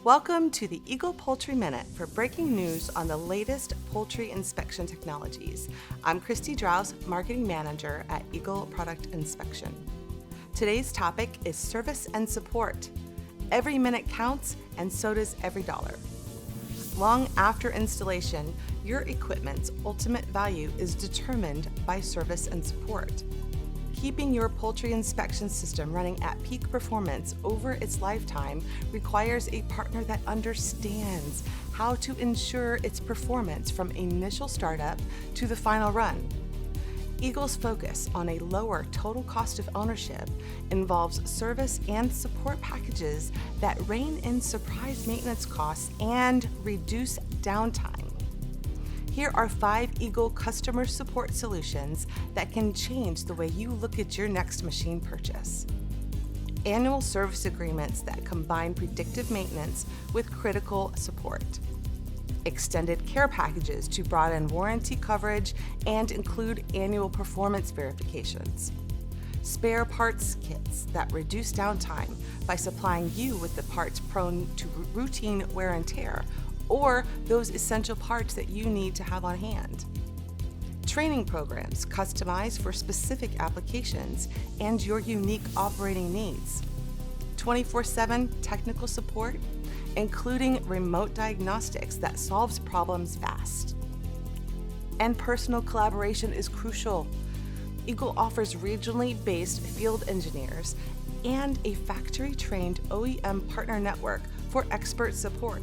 Welcome to the EAGLE Poultry Minute for breaking news on the latest poultry inspection technologies. I'm Christy Draus, Marketing Manager at EAGLE Product Inspection. Today's topic is service and support. Every minute counts, and so does every dollar. Long after installation, your equipment's ultimate value is determined by service and support. Keeping your poultry inspection system running at peak performance over its lifetime requires a partner that understands how to ensure its performance from initial startup to the final run. EAGLE's focus on a lower total cost of ownership involves service and support packages that rein in surprise maintenance costs and reduce downtime. Here are 5 EAGLE customer support solutions that can change the way you look at your next machine purchase. Annual service agreements that combine predictive maintenance with critical support. Extended care packages to broaden warranty coverage and include annual performance verifications. Spare parts kits that reduce downtime by supplying you with the parts prone to routine wear and tear, or those essential parts that you need to have on hand. Training programs customized for specific applications and your unique operating needs. 24/7 technical support, including remote diagnostics that solves problems fast. And personal collaboration is crucial. EAGLE offers regionally based field engineers and a factory-trained OEM partner network for expert support.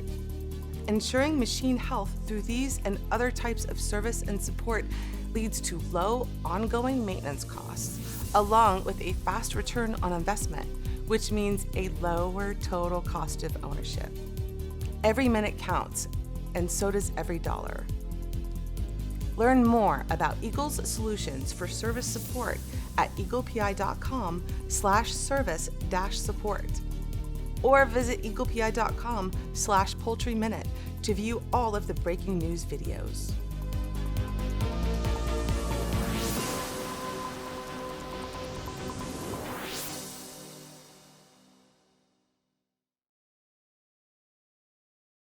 Ensuring machine health through these and other types of service and support leads to low ongoing maintenance costs, along with a fast return on investment, which means a lower total cost of ownership. Every minute counts, and so does every dollar. Learn more about EAGLE's solutions for service support at eaglepi.com/service-support. Or visit eaglepi.com/poultry minute to view all of the breaking news videos.